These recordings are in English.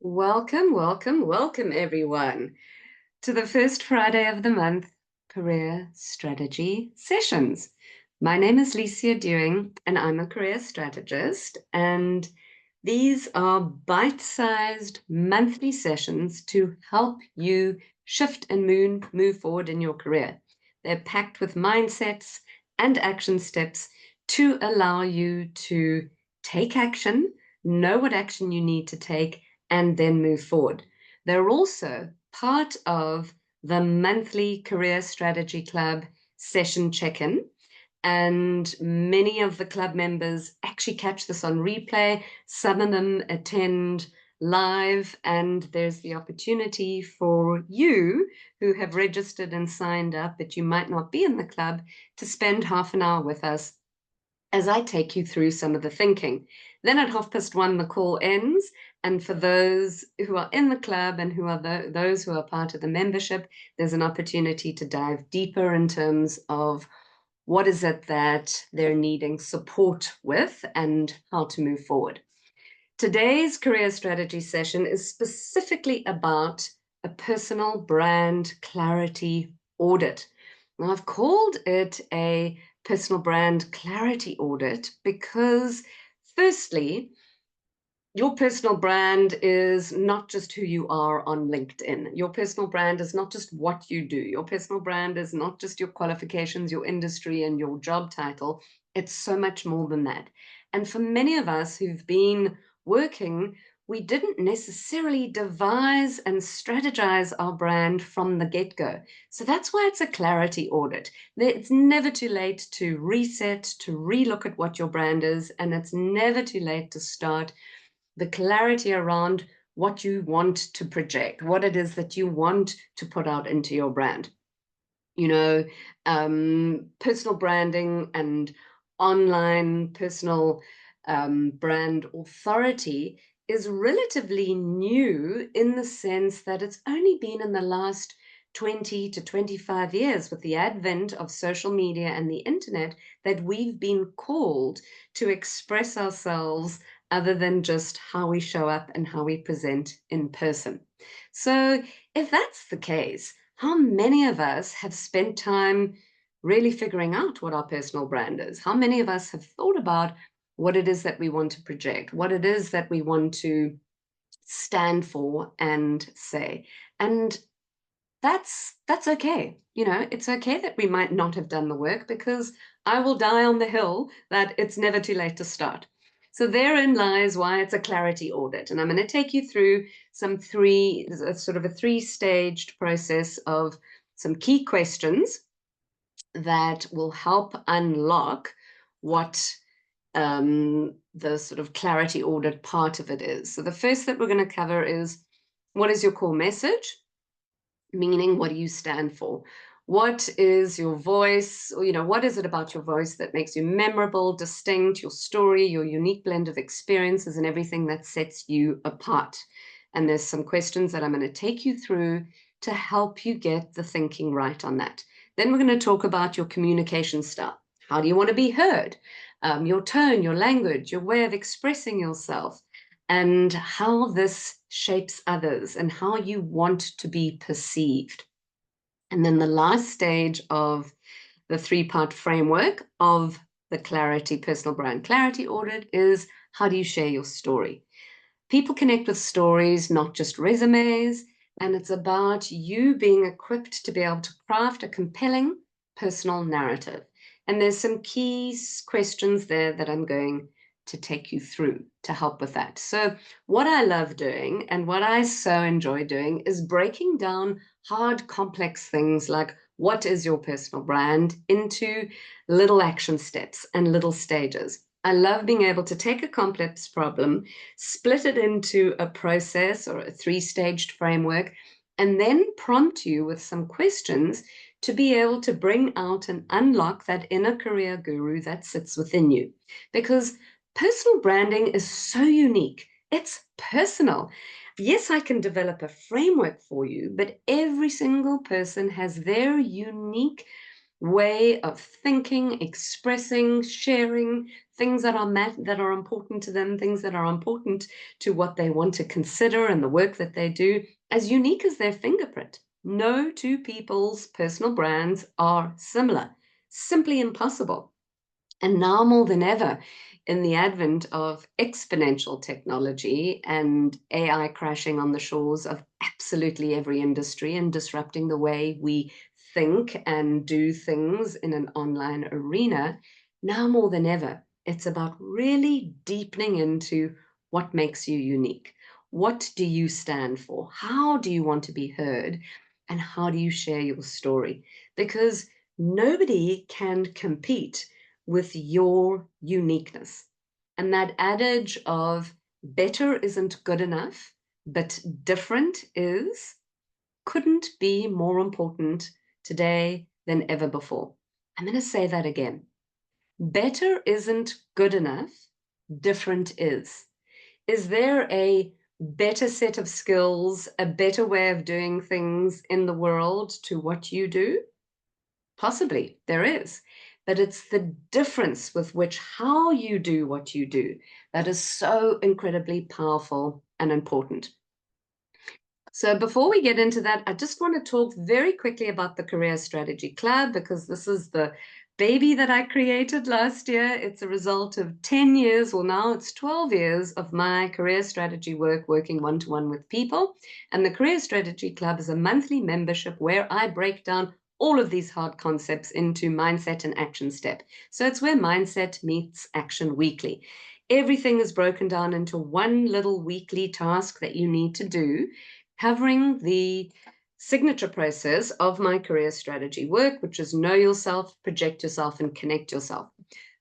Welcome, welcome, welcome, everyone, to the first Friday of the month Career Strategy Sessions. My name is o.Licia Dewing, and I'm a career strategist. And these are bite-sized monthly sessions to help you shift and move forward in your career. They're packed with mindsets and action steps to allow you to take action, know what action you need to take, and then move forward. They're also part of the monthly Career Strategy Club session check-in. And many of the club members actually catch this on replay. Some of them attend live, and there's the opportunity for you who have registered and signed up, but you might not be in the club, to spend half an hour with us as I take you through some of the thinking. Then at 1:30, the call ends. And for those who are in the club and who are those who are part of the membership, there's an opportunity to dive deeper in terms of what is it that they're needing support with and how to move forward. Today's career strategy session is specifically about a personal brand clarity audit. Now, I've called it a personal brand clarity audit because, firstly, your personal brand is not just who you are on LinkedIn. Your personal brand is not just what you do. Your personal brand is not just your qualifications, your industry, and your job title. It's so much more than that. And for many of us who've been working, we didn't necessarily devise and strategize our brand from the get-go. So that's why it's a clarity audit. It's never too late to reset, to relook at what your brand is, and it's never too late to start the clarity around what you want to project, what it is that you want to put out into your brand. Personal branding and online personal brand authority is relatively new in the sense that it's only been in the last 20 to 25 years, with the advent of social media and the internet, that we've been called to express ourselves other than just how we show up and how we present in person. So if that's the case, how many of us have spent time really figuring out what our personal brand is? How many of us have thought about what it is that we want to project, what it is that we want to stand for and say? And that's okay. It's okay that we might not have done the work, because I will die on the hill that it's never too late to start. So therein lies why it's a clarity audit. And I'm going to take you through sort of a three-staged process of some key questions that will help unlock what the sort of clarity audit part of it is. So the first that we're going to cover is, what is your core message? Meaning, what do you stand for? What is your voice? Or, what is it about your voice that makes you memorable, distinct, your story, your unique blend of experiences, and everything that sets you apart? And there's some questions that I'm going to take you through to help you get the thinking right on that. Then we're going to talk about your communication style. How do you want to be heard? Your tone, your language, your way of expressing yourself, and how this shapes others and how you want to be perceived. And then the last stage of the three-part framework of the personal brand clarity audit is, how do you share your story? People connect with stories, not just resumes, and it's about you being equipped to be able to craft a compelling personal narrative. And there's some key questions there that I'm going to take you through to help with that. So what I love doing and what I so enjoy doing is breaking down hard, complex things like, what is your personal brand, into little action steps and little stages. I love being able to take a complex problem, split it into a process or a three-staged framework, and then prompt you with some questions to be able to bring out and unlock that inner career guru that sits within you. Because personal branding is so unique. It's personal. Yes, I can develop a framework for you, but every single person has their unique way of thinking, expressing, sharing things that are important to them, things that are important to what they want to consider and the work that they do, as unique as their fingerprint. No two people's personal brands are similar. Simply impossible. And now more than ever, in the advent of exponential technology and AI crashing on the shores of absolutely every industry and disrupting the way we think and do things in an online arena, now more than ever, it's about really deepening into what makes you unique. What do you stand for? How do you want to be heard? And how do you share your story? Because nobody can compete with your uniqueness. And that adage of better isn't good enough, but different is, couldn't be more important today than ever before. I'm going to say that again. Better isn't good enough, different is. Is there a better set of skills, a better way of doing things in the world to what you do? Possibly, there is. But it's the difference with which how you do what you do that is so incredibly powerful and important. So before we get into that, I just want to talk very quickly about the Career Strategy Club, because this is the baby that I created last year. It's a result of 10 years, well, now it's 12 years of my career strategy work, working one-to-one with people. And the Career Strategy Club is a monthly membership where I break down all of these hard concepts into mindset and action step. So it's where mindset meets action weekly. Everything is broken down into one little weekly task that you need to do, covering the signature process of my career strategy work, which is know yourself, project yourself, and connect yourself.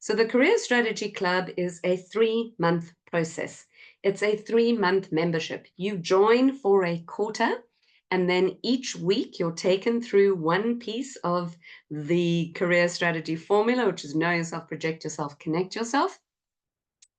So the Career Strategy Club is a 3-month process. It's a 3-month membership. You join for a quarter, and then each week you're taken through one piece of the career strategy formula, which is know yourself, project yourself, connect yourself.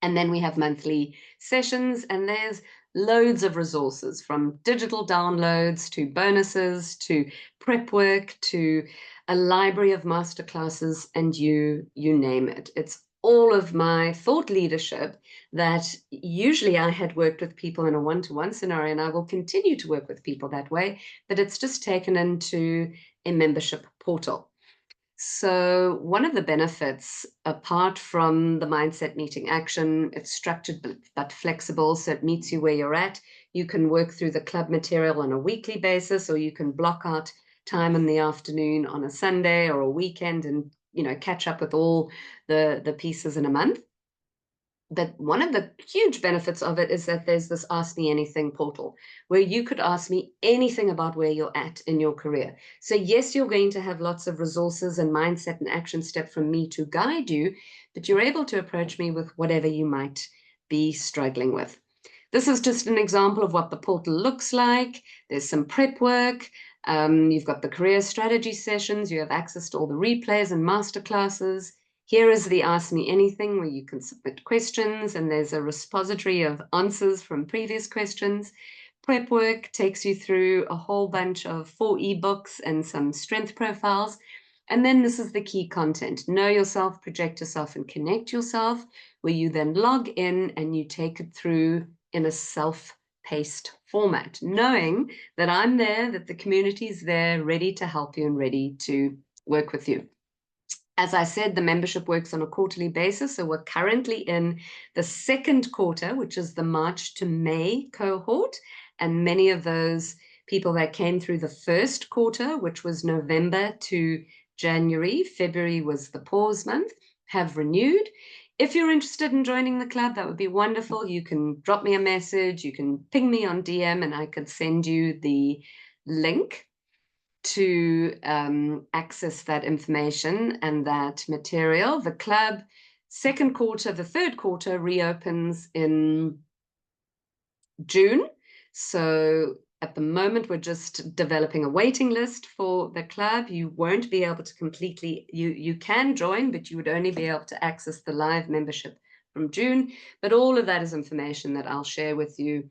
And then we have monthly sessions, and there's loads of resources, from digital downloads to bonuses to prep work to a library of masterclasses, and you name it. It's all of my thought leadership that usually I had worked with people in a one-to-one scenario, and I will continue to work with people that way, but it's just taken into a membership portal. So one of the benefits, apart from the mindset meeting action, it's structured but flexible, so it meets you where you're at. You can work through the club material on a weekly basis, or you can block out time in the afternoon on a Sunday or a weekend and, catch up with all the pieces in a month. But one of the huge benefits of it is that there's this Ask Me Anything portal where you could ask me anything about where you're at in your career. So yes, you're going to have lots of resources and mindset and action step from me to guide you, but you're able to approach me with whatever you might be struggling with. This is just an example of what the portal looks like. There's some prep work. You've got the career strategy sessions. You have access to all the replays and masterclasses. Here is the Ask Me Anything, where you can submit questions, and there's a repository of answers from previous questions. Prep work takes you through a whole bunch of 4 ebooks and some strength profiles. And then this is the key content: know yourself, project yourself, and connect yourself, where you then log in and you take it through in a self-paced format, knowing that I'm there, that the community is there, ready to help you and ready to work with you. As I said, the membership works on a quarterly basis, so we're currently in the second quarter, which is the March to May cohort, and many of those people that came through the first quarter, which was November to January, February was the pause month, have renewed. If you're interested in joining the club, that would be wonderful. You can drop me a message, you can ping me on DM, and I could send you the link to access that information and that material. The club the third quarter reopens in June. So at the moment, we're just developing a waiting list for the club. You won't be able to you can join, but you would only be able to access the live membership from June. But all of that is information that I'll share with you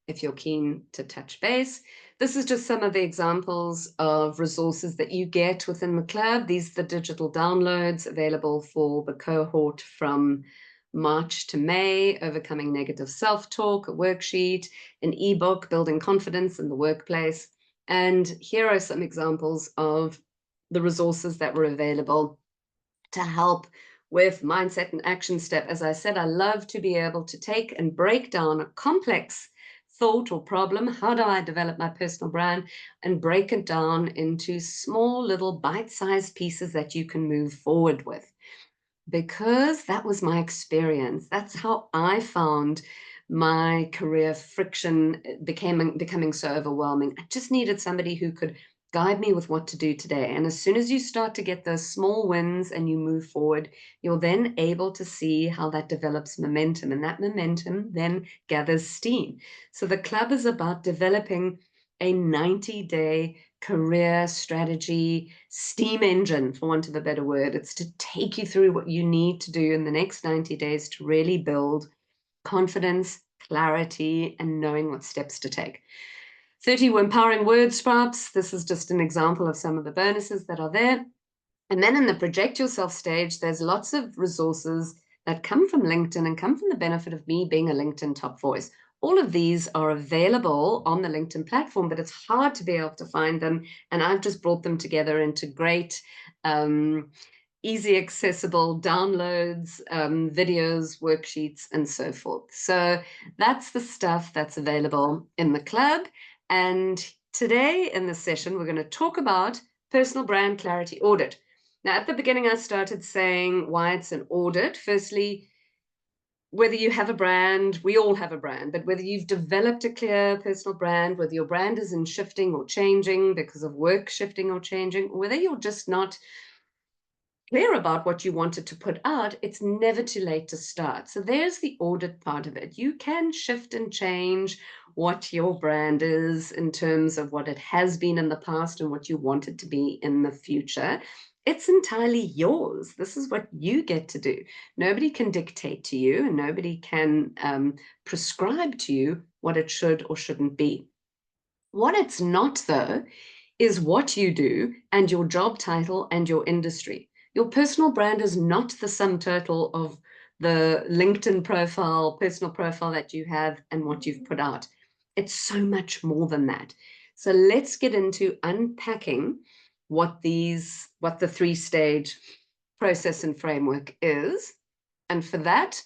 if you're keen to touch base. This is just some of the examples of resources that you get within the club. These are the digital downloads available for the cohort from March to May: Overcoming Negative Self-Talk, a worksheet, an ebook, Building Confidence in the Workplace. And here are some examples of the resources that were available to help with mindset and action step. As I said, I love to be able to take and break down a complex thought or problem. How do I develop my personal brand? And break it down into small little bite-sized pieces that you can move forward with. Because that was my experience. That's how I found my career friction becoming so overwhelming. I just needed somebody who could guide me with what to do today. And as soon as you start to get those small wins and you move forward, you're then able to see how that develops momentum, and that momentum then gathers steam. So the club is about developing a 90-day career strategy steam engine, for want of a better word. It's to take you through what you need to do in the next 90 days to really build confidence, clarity, and knowing what steps to take. 30 empowering word sprouts. This is just an example of some of the bonuses that are there. And then in the project yourself stage, there's lots of resources that come from LinkedIn and come from the benefit of me being a LinkedIn top voice. All of these are available on the LinkedIn platform, but it's hard to be able to find them. And I've just brought them together into great, easy accessible downloads, videos, worksheets, and so forth. So that's the stuff that's available in the club. And today in this session, we're going to talk about personal brand clarity audit. Now, at the beginning, I started saying why it's an audit. Firstly, whether you have a brand, we all have a brand, but whether you've developed a clear personal brand, whether your brand is in shifting or changing because of work shifting or changing, or whether you're just not clear about what you wanted to put out, it's never too late to start. So there's the audit part of it. You can shift and change what your brand is in terms of what it has been in the past and what you want it to be in the future. It's entirely yours. This is what you get to do. Nobody can dictate to you, and nobody can prescribe to you what it should or shouldn't be. What it's not, though, is what you do and your job title and your industry. Your personal brand is not the sum total of the LinkedIn profile, personal profile that you have and what you've put out. It's so much more than that. So let's get into unpacking what the 3-stage process and framework is. And for that,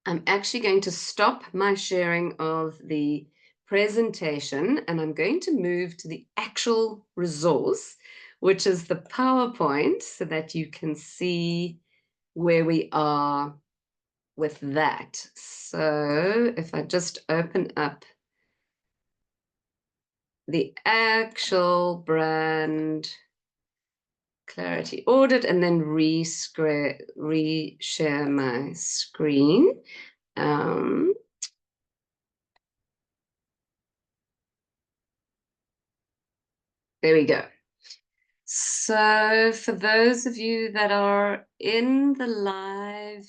I'm actually going to stop my sharing of the presentation, and I'm going to move to the actual resource, which is the PowerPoint, so that you can see where we are with that. So if I just open up the actual brand clarity audit and then reshare my screen. There we go. So for those of you that are in the live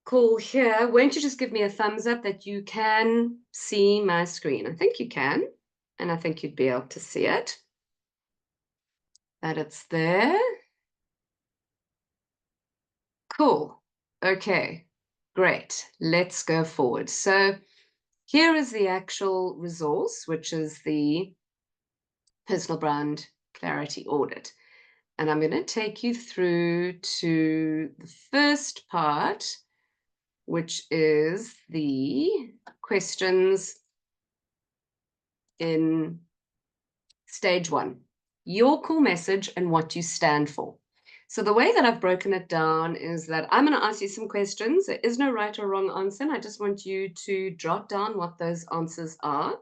call here, won't you just give me a thumbs up that you can see my screen? I think you can, and I think you'd be able to see it, that it's there. Cool. Okay, great. Let's go forward. So here is the actual resource, which is the personal brand clarity audit. And I'm going to take you through to the first part, which is the questions in stage 1, your core message and what you stand for. So the way that I've broken it down is that I'm going to ask you some questions. There is no right or wrong answer. And I just want you to jot down what those answers are.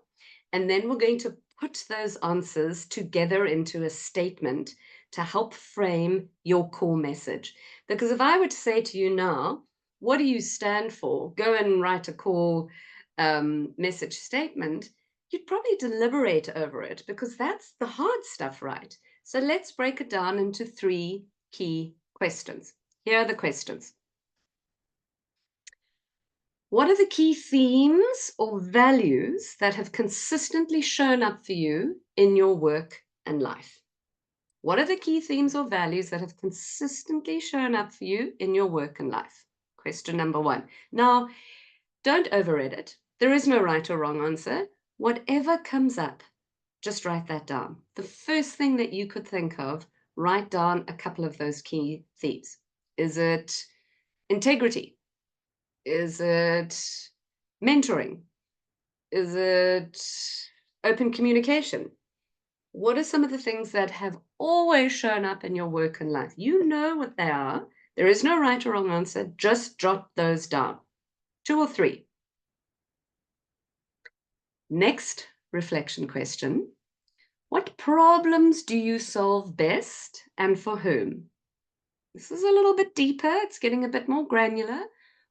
And then we're going to put those answers together into a statement to help frame your core message. Because if I were to say to you now, what do you stand for? Go and write a core message statement. You'd probably deliberate over it because that's the hard stuff, right? So let's break it down into 3 key questions. Here are the questions. What are the key themes or values that have consistently shown up for you in your work and life? What are the key themes or values that have consistently shown up for you in your work and life? Question number one. Now, don't overedit. There is no right or wrong answer. Whatever comes up, just write that down. The first thing that you could think of, write down a couple of those key themes. Is it integrity? Is it mentoring? Is it open communication? What are some of the things that have always shown up in your work and life? You know what they are. There is no right or wrong answer. Just jot those down. 2 or 3. Next reflection question. What problems do you solve best and for whom? This is a little bit deeper. It's getting a bit more granular.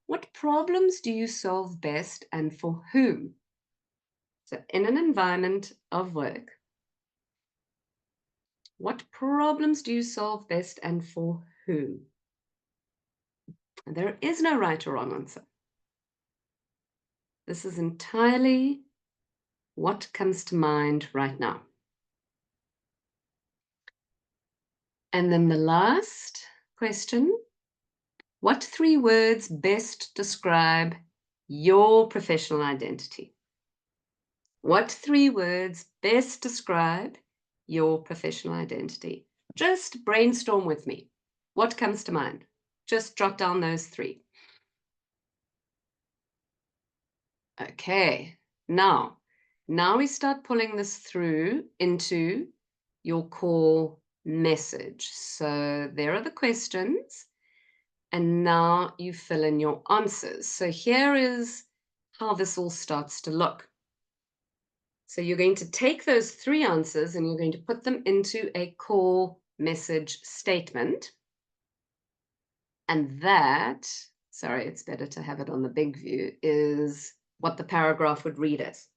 What problems do you solve best and for whom? So in an environment of work, what problems do you solve best and for whom? And there is no right or wrong answer. This is entirely what comes to mind right now. And then the last question, what 3 words best describe your professional identity? What 3 words best describe your professional identity? Just brainstorm with me. What comes to mind? Just jot down those 3. Okay, now we start pulling this through into your core message. So there are the questions, and now you fill in your answers. So here is how this all starts to look. So you're going to take those 3 answers and you're going to put them into a core message statement. And that, sorry, it's better to have it on the big view, is what the paragraph would read as.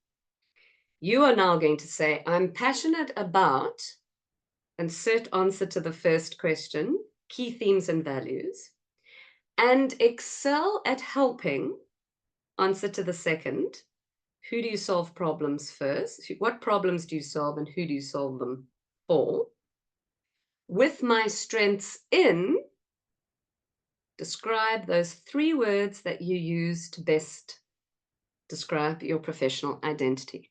You are now going to say, I'm passionate about, insert answer to the first question, key themes and values, and excel at helping, answer to the second, who do you solve problems first? What problems do you solve and who do you solve them for? With my strengths in, describe those 3 words that you use to best describe your professional identity.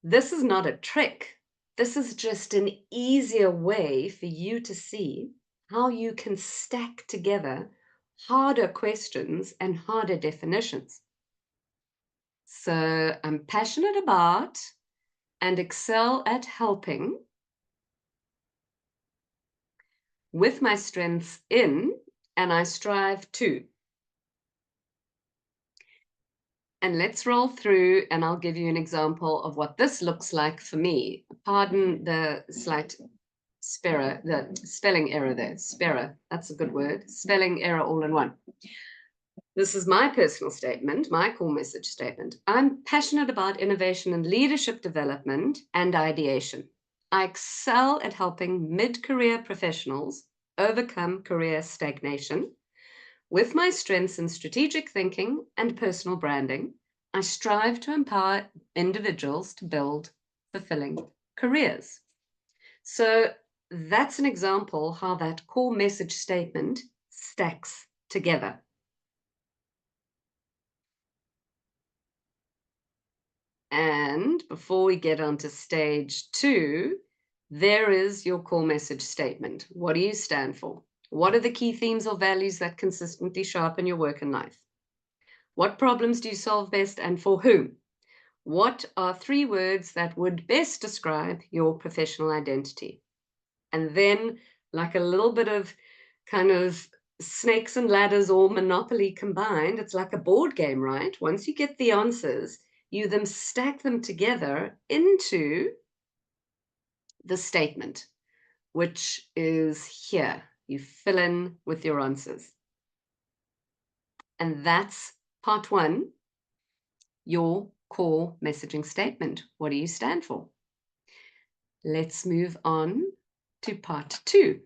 This is not a trick. This is just an easier way for you to see how you can stack together harder questions and harder definitions. So I'm passionate about and excel at helping, with my strengths in, and I strive to. And let's roll through and I'll give you an example of what this looks like for me. Pardon the slight the spelling error there. Sparrow, that's a good word. Spelling error all in one. This is my personal statement, my core message statement. I'm passionate about innovation and leadership development and ideation. I excel at helping mid-career professionals overcome career stagnation. With my strengths in strategic thinking and personal branding, I strive to empower individuals to build fulfilling careers. So that's an example how that core message statement stacks together. And before we get on to stage 2, there is your core message statement. What do you stand for? What are the key themes or values that consistently show up in your work and life? What problems do you solve best and for whom? What are 3 words that would best describe your professional identity? And then, like a little bit of kind of snakes and ladders or Monopoly combined, it's like a board game, right? Once you get the answers, you then stack them together into the statement, which is here. You fill in with your answers. And that's part 1, your core messaging statement. What do you stand for? Let's move on to part 2.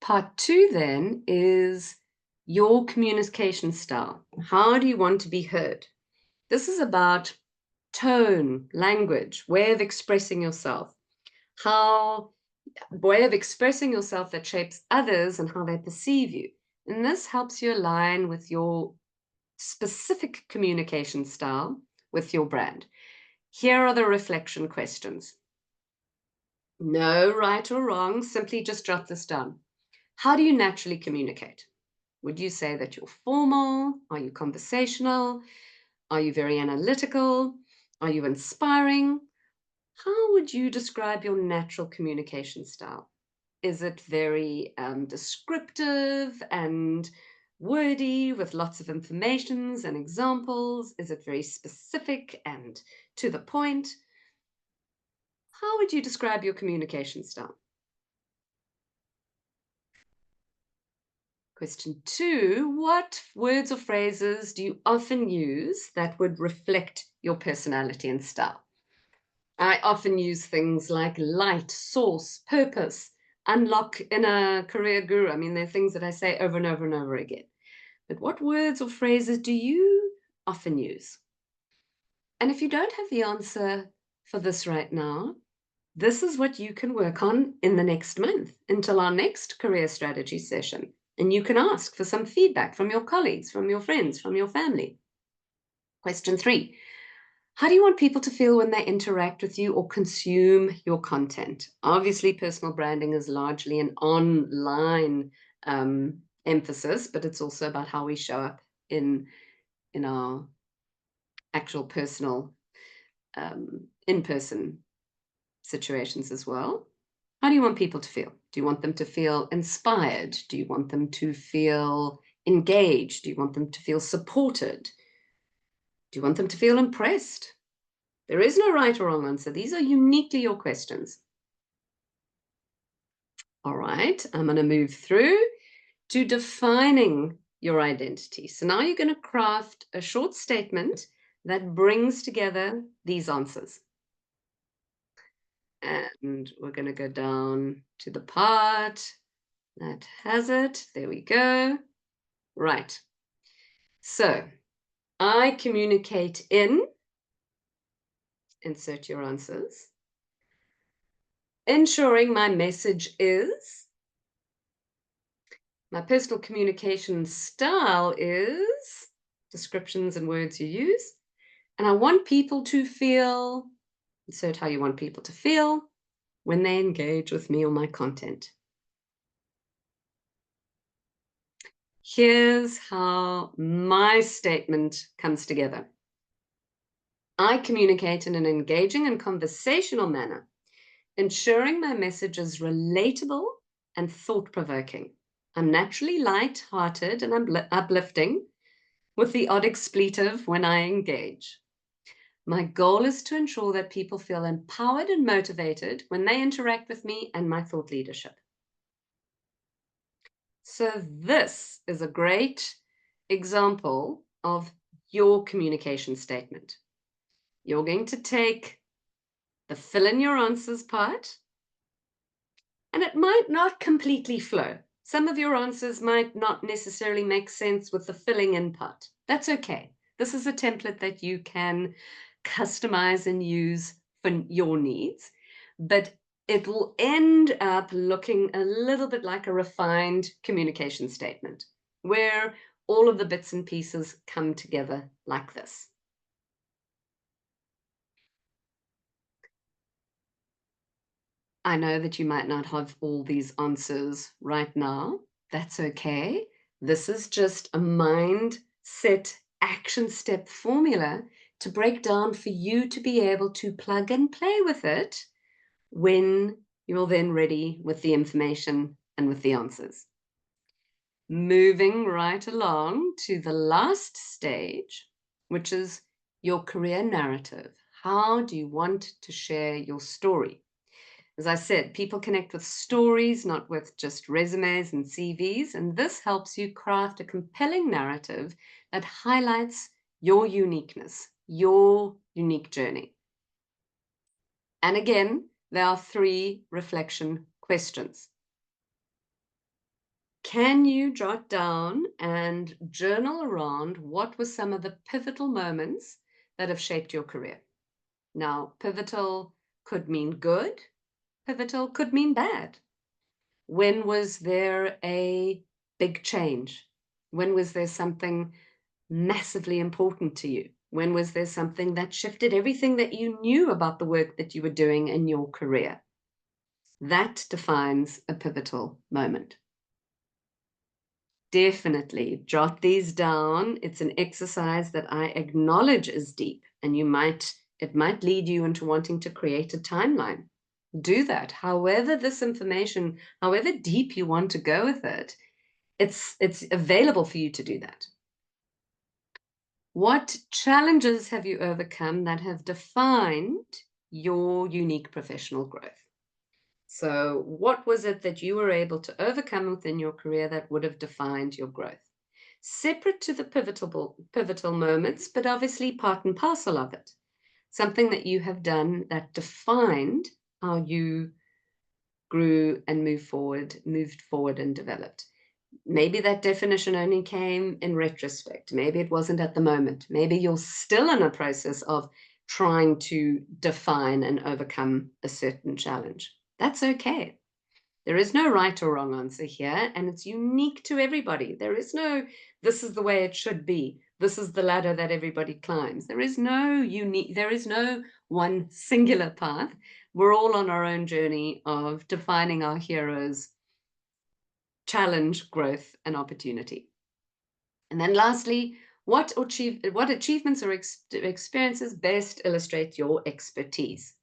Part 2 then is Your communication style. How do you want to be heard? This is about tone, language, way of expressing yourself, way of expressing yourself that shapes others and how they perceive you. And this helps you align with your specific communication style with your brand. Here are the reflection questions. No right or wrong, simply just jot this down. How do you naturally communicate? Would you say that you're formal? Are you conversational? Are you very analytical? Are you inspiring? How would you describe your natural communication style? Is it very descriptive and wordy with lots of informations and examples? Is it very specific and to the point? How would you describe your communication style? Question 2, what words or phrases do you often use that would reflect your personality and style? I often use things like light, source, purpose, unlock inner career guru. I mean, they're things that I say over and over and over again. But what words or phrases do you often use? And if you don't have the answer for this right now, this is what you can work on in the next month until our next career strategy session. And you can ask for some feedback from your colleagues, from your friends, from your family. Question 3, how do you want people to feel when they interact with you or consume your content? Obviously, personal branding is largely an online emphasis, but it's also about how we show up in our actual personal in-person situations as well. How do you want people to feel? Do you want them to feel inspired? Do you want them to feel engaged? Do you want them to feel supported? Do you want them to feel impressed? There is no right or wrong answer. These are uniquely your questions. All right, I'm going to move through to defining your identity. So now you're going to craft a short statement that brings together these answers. And we're going to go down to the part that has it. There we go. Right. So I communicate in, insert your answers, ensuring my message is, my personal communication style is, descriptions and words you use, and I want people to feel, insert how you want people to feel when they engage with me or my content. Here's how my statement comes together. I communicate in an engaging and conversational manner, ensuring my message is relatable and thought-provoking. I'm naturally light-hearted and uplifting, with the odd expletive when I engage. My goal is to ensure that people feel empowered and motivated when they interact with me and my thought leadership. So this is a great example of your communication statement. You're going to take the fill in your answers part, and it might not completely flow. Some of your answers might not necessarily make sense with the filling in part. That's okay. This is a template that you can customize and use for your needs, but it will end up looking a little bit like a refined communication statement, where all of the bits and pieces come together like this. I know that you might not have all these answers right now. That's okay. This is just a mindset action step formula to break down for you to be able to plug and play with it when you're then ready with the information and with the answers. Moving right along to the last stage, which is your career narrative. How do you want to share your story? As I said, people connect with stories, not with just resumes and CVs, and this helps you craft a compelling narrative that highlights your uniqueness, your unique journey. And again, there are 3 reflection questions. Can you jot down and journal around what were some of the pivotal moments that have shaped your career? Now, pivotal could mean good, pivotal could mean bad. When was there a big change? When was there something massively important to you? When was there something that shifted everything that you knew about the work that you were doing in your career? That defines a pivotal moment. Definitely jot these down. It's an exercise that I acknowledge is deep, and it might lead you into wanting to create a timeline. Do that. However, this information, however deep you want to go with it, it's available for you to do that. What challenges have you overcome that have defined your unique professional growth? So, what was it that you were able to overcome within your career that would have defined your growth? Separate to the pivotal moments, but obviously part and parcel of it. Something that you have done that defined how you grew and moved forward and developed. Maybe that definition only came in retrospect. Maybe it wasn't at the moment. Maybe you're still in a process of trying to define and overcome a certain challenge. That's okay. There is no right or wrong answer here, and it's unique to everybody. There is no, this is the way it should be. This is the ladder that everybody climbs. There is no one singular path. We're all on our own journey of defining our heroes, challenge, growth, and opportunity. And then lastly, what achievements or experiences best illustrate your expertise?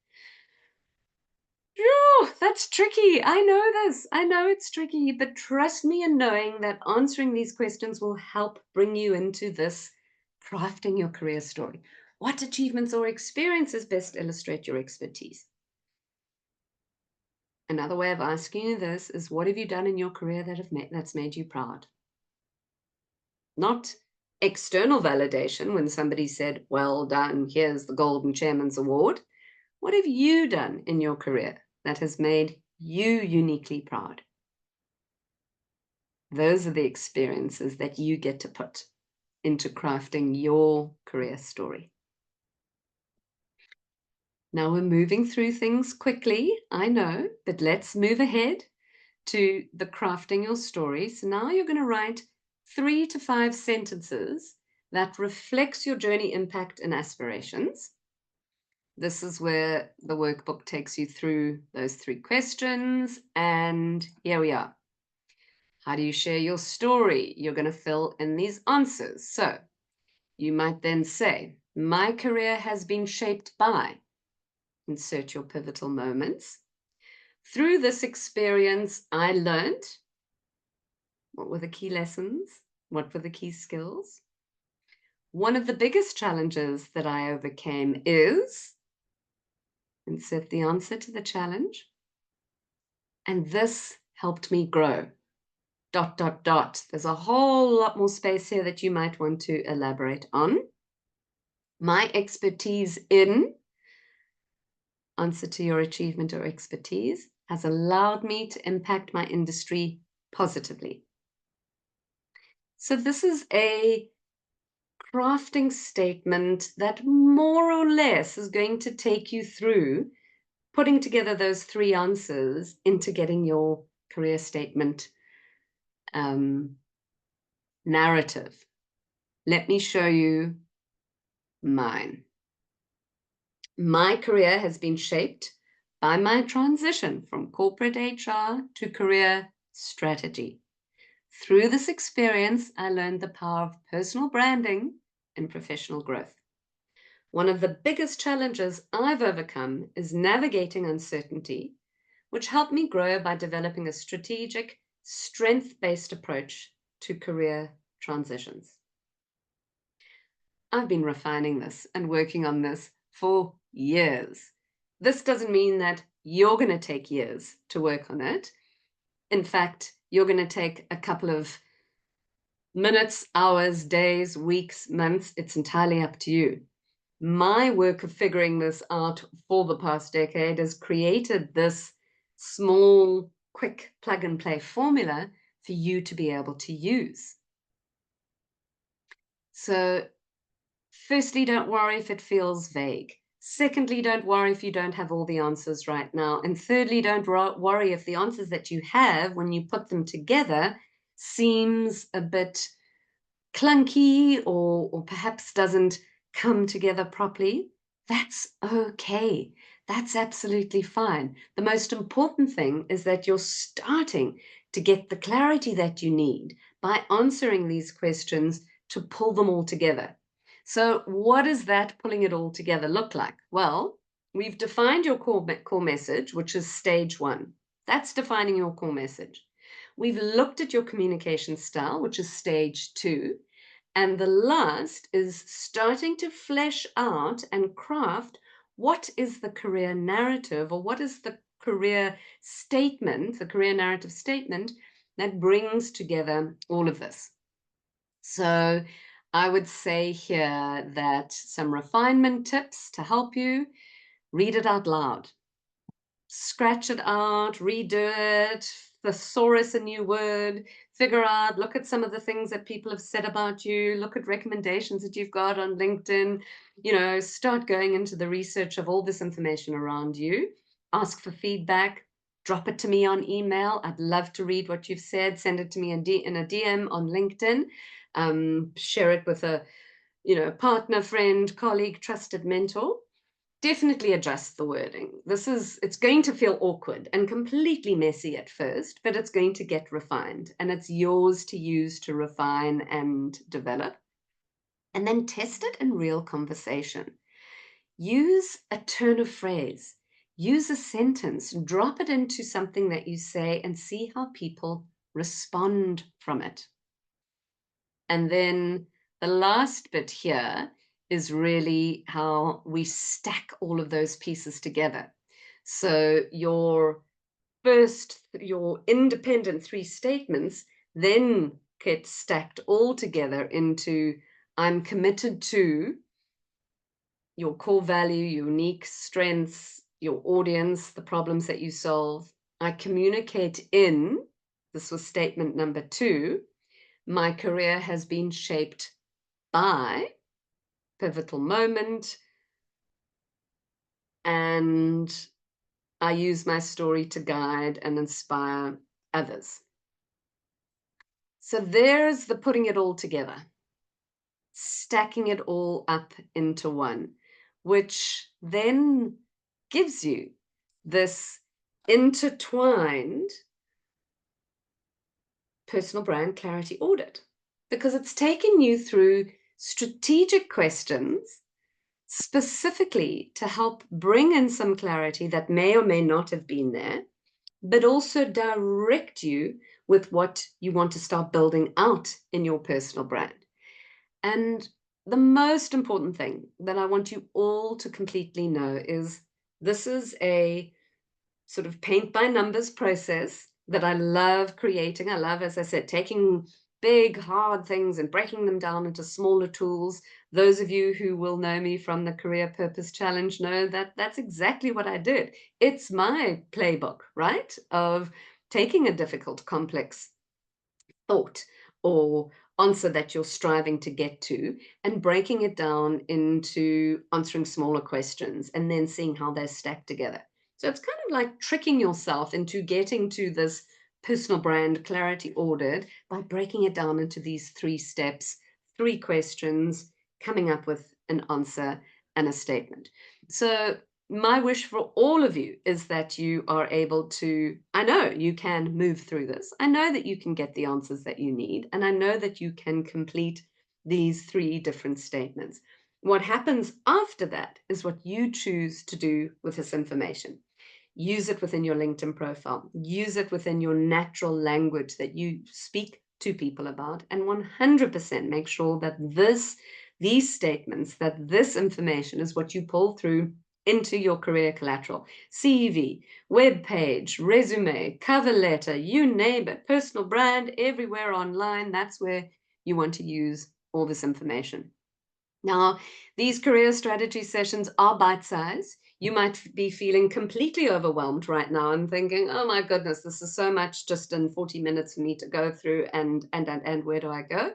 Phew, that's tricky. I know this. I know it's tricky, but trust me in knowing that answering these questions will help bring you into this crafting your career story. What achievements or experiences best illustrate your expertise? Another way of asking you this is, what have you done in your career that's made you proud? Not external validation when somebody said, well done, here's the Golden Chairman's Award. What have you done in your career that has made you uniquely proud? Those are the experiences that you get to put into crafting your career story. Now we're moving through things quickly, I know, but let's move ahead to the crafting your story. So now you're going to write 3 to 5 sentences that reflects your journey, impact, and aspirations. This is where the workbook takes you through those 3 questions, and here we are. How do you share your story? You're going to fill in these answers. So you might then say, my career has been shaped by, insert your pivotal moments. Through this experience, I learned. What were the key lessons? What were the key skills? One of the biggest challenges that I overcame is, insert the answer to the challenge. And this helped me grow. ... There's a whole lot more space here that you might want to elaborate on. My expertise in, answer to your achievement or expertise, has allowed me to impact my industry positively. So this is a crafting statement that more or less is going to take you through putting together those 3 answers into getting your career statement narrative. Let me show you mine. My career has been shaped by my transition from corporate HR to career strategy. Through this experience, I learned the power of personal branding and professional growth. One of the biggest challenges I've overcome is navigating uncertainty, which helped me grow by developing a strategic, strength-based approach to career transitions. I've been refining this and working on this for years. This doesn't mean that you're going to take years to work on it. In fact, you're going to take a couple of minutes, hours, days, weeks, months. It's entirely up to you. My work of figuring this out for the past decade has created this small, quick plug and play formula for you to be able to use. So, firstly, don't worry if it feels vague. Secondly, don't worry if you don't have all the answers right now. And thirdly, don't worry if the answers that you have, when you put them together, seems a bit clunky or perhaps doesn't come together properly. That's okay. That's absolutely fine. The most important thing is that you're starting to get the clarity that you need by answering these questions to pull them all together. So, what does that pulling it all together look like? Well, we've defined your core message, which is stage one. That's defining your core message. We've looked at your communication style, which is stage two. And the last is starting to flesh out and craft what is the career narrative, or what is the career statement, the career narrative statement that brings together all of this. So I would say here that some refinement tips to help you: read it out loud. Scratch it out, redo it, thesaurus a new word, figure out, look at some of the things that people have said about you, look at recommendations that you've got on LinkedIn, start going into the research of all this information around you, ask for feedback, drop it to me on email. I'd love to read what you've said. Send it to me in a DM on LinkedIn. Share it with a, partner, friend, colleague, trusted mentor. Definitely adjust the wording. It's going to feel awkward and completely messy at first, but it's going to get refined, and it's yours to use to refine and develop. And then test it in real conversation. Use a turn of phrase, use a sentence, drop it into something that you say and see how people respond from it. And then the last bit here is really how we stack all of those pieces together. So your independent three statements then get stacked all together into: I'm committed to your core value, unique strengths, your audience, the problems that you solve. I communicate in, this was statement number 2, my career has been shaped by, pivotal moment, and I use my story to guide and inspire others. So there's the putting it all together, stacking it all up into one, which then gives you this intertwined personal brand clarity audit, because it's taken you through strategic questions specifically to help bring in some clarity that may or may not have been there, but also direct you with what you want to start building out in your personal brand. And the most important thing that I want you all to completely know is this is a sort of paint by numbers process that I love creating. I love, as I said, taking big, hard things and breaking them down into smaller tools. Those of you who will know me from the Career Purpose Challenge know that that's exactly what I did. It's my playbook, right? Of taking a difficult, complex thought or answer that you're striving to get to and breaking it down into answering smaller questions and then seeing how they stack together. So it's kind of like tricking yourself into getting to this personal brand clarity audit by breaking it down into these 3 steps, 3 questions, coming up with an answer and a statement. So my wish for all of you is that you are able to, I know you can move through this. I know that you can get the answers that you need. And I know that you can complete these 3 different statements. What happens after that is what you choose to do with this information. Use it within your LinkedIn profile. Use it within your natural language that you speak to people about. And 100% make sure that these statements, that this information is what you pull through into your career collateral: CV, web page, resume, cover letter, you name it, personal brand, everywhere online. That's where you want to use all this information. Now, these career strategy sessions are bite-sized. You might be feeling completely overwhelmed right now and thinking, "Oh my goodness, this is so much just in 40 minutes for me to go through, and where do I go?"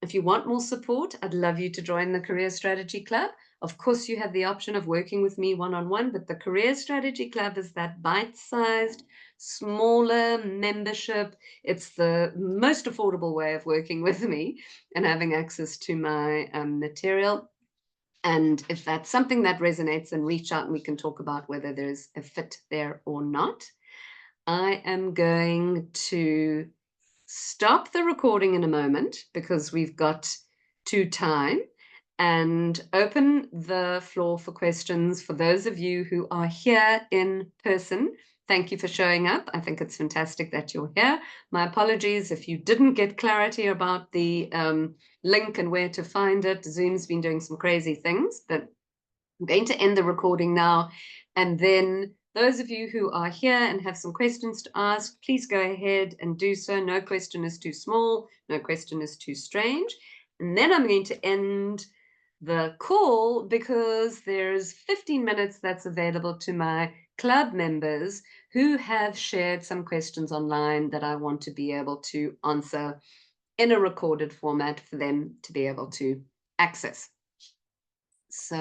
If you want more support, I'd love you to join the Career Strategy Club. Of course, you have the option of working with me one-on-one, but the Career Strategy Club is that bite-sized, smaller membership. It's the most affordable way of working with me and having access to my material. And if that's something that resonates, then reach out and we can talk about whether there's a fit there or not. I am going to stop the recording in a moment because we've got to time, and open the floor for questions for those of you who are here in person. Thank you for showing up. I think it's fantastic that you're here. My apologies if you didn't get clarity about the link and where to find it. Zoom's been doing some crazy things, but I'm going to end the recording now, and then those of you who are here and have some questions to ask, please go ahead and do so. No question is too small, no question is too strange. And then I'm going to end the call because there's 15 minutes that's available to my club members who have shared some questions online that I want to be able to answer in a recorded format for them to be able to access. So